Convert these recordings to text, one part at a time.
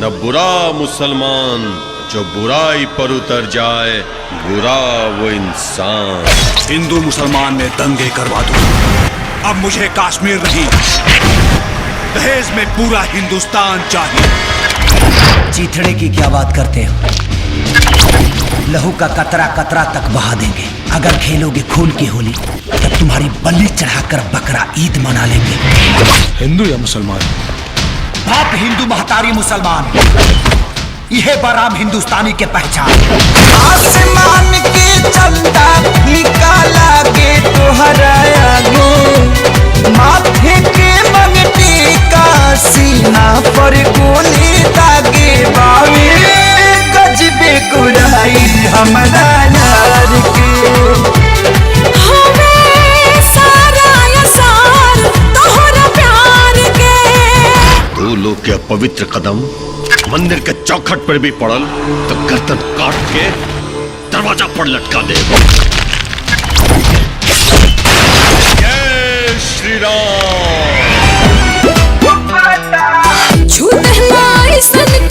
न बुरा मुसलमान जो बुराई पर उतर जाए, बुरा वो इंसान। हिंदू मुसलमान में दंगे करवा दो। अब मुझे कश्मीर नहीं, दहेज में पूरा हिंदुस्तान चाहिए। चीथड़े की क्या बात करते हो? लहू का कतरा कतरा तक बहा देंगे। अगर खेलोगे खून की होली तब तुम्हारी बलि चढ़ाकर बकरा ईद मना लेंगे। हिंदू या मुसलमान? बाप हिंदू महतारी मुसलमान, यह बराम हिंदुस्तानी के पहचान। आसमान के चंदा निकाला गे तोहरा आगे, माथे के मंगटी का सीना पर गोली दागे बावे, गजबे कुराई हमरा यार के। दो लोग के पवित्र कदम मंदिर के चौखट पर भी पड़ल तो गर्दन काट के दरवाजा पर लटका दे। जय श्री राम।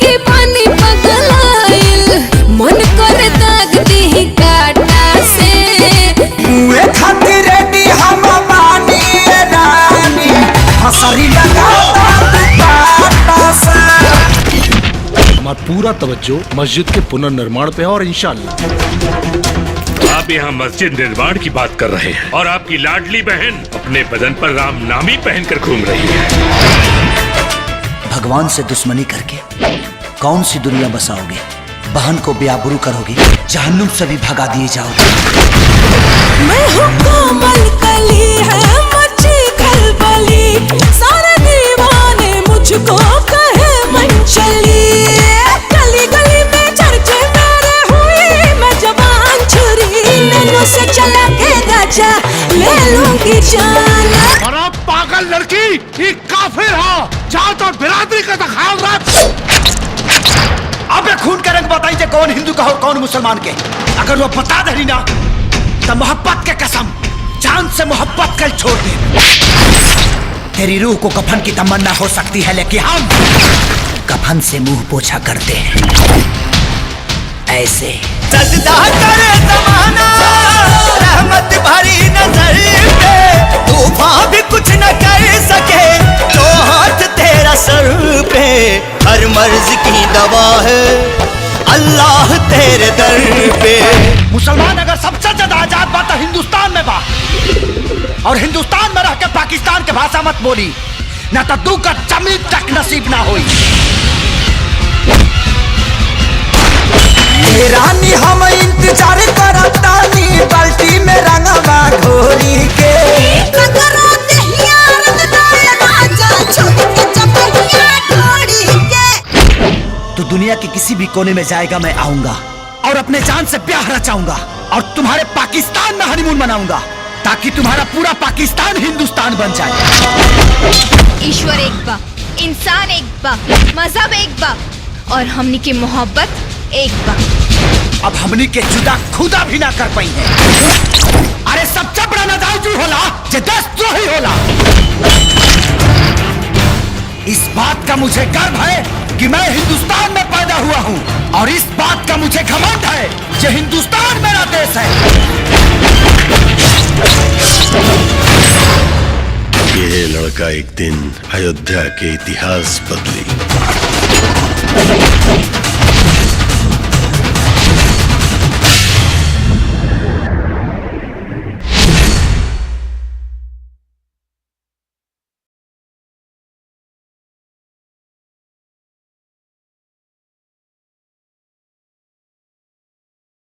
के पानी पगलाइल, मन कर दाग दी काटा से। मुए खातिर रेडी हम बानी रानी, हसरी लगाता बाटा से। हमारा पूरा तवज्जो मस्जिद के पुनर्निर्माण पे है और इंशाअल्लाह। आप यहाँ मस्जिद निर्माण की बात कर रहे हैं और आपकी लाडली बहन अपने बदन पर राम नामी पहनकर घूम रही है। भगवान से दुश्मनी करके कौन सी दुनिया बसाओगे? बहन को बेआबरू करोगे, जहन्नुम से भी भगा दिए जाओगे। मैं हूँ कोमल कली है मची खलबली, सारे दीवाने मुझको कहे मंचली। गली गली में चर्चे मेरे हुई, मैं जवान छुरी नैनों से चला के गाजा ले लूंगी जान। और आप पागल लड़की, ये काफिर हो, जाओ तो बिरादरी का ख्याल रख। अबे खून का रंग बताइए, कौन हिंदू का हो कौन मुसलमान के? अगर वो बता दे ना तो मोहब्बत के कसम जान से मोहब्बत कर छोड़ दे। तेरी रूह को कफन की तमन्ना हो सकती है, लेकिन हम कफन से मुंह पोछा करते हैं ऐसे। सजदा करे ज़माना रहमत भरी नजर पे, तूफान भी कुछ न कर सके तो हाथ तेरा सर पे। हर मर्ज की दवा है अल्लाह तेरे दर पे। मुसलमान अगर सबसे ज्यादा आजाद बा तो हिंदुस्तान में बा, और हिंदुस्तान में रह के पाकिस्तान के भाषा मत बोली, ना तो दू का जमीन तक नसीब ना होई। रानी हम इंतजार करतानी, बाल्टी में रंगवा घोरी के। तो दुनिया के किसी भी कोने में जाएगा, मैं आऊंगा और अपने जान से ब्याह रचाऊंगा और तुम्हारे पाकिस्तान में हनीमून मनाऊंगा, ताकि तुम्हारा पूरा पाकिस्तान हिंदुस्तान बन जाए। ईश्वर एक बा, इंसान एक बा, मजहब एक बा और हमनी की मोहब्बत एक बा। अब हमनी के जुदा खुदा भी ना कर पाई है। अरे सबसे बड़ा नदाजू होला जे देशद्रोही होला। इस बात का मुझे गर्व है कि मैं हिंदुस्तान में पैदा हुआ हूँ, और इस बात का मुझे घमंड है कि हिंदुस्तान मेरा देश है। ये लड़का एक दिन अयोध्या के इतिहास बदली।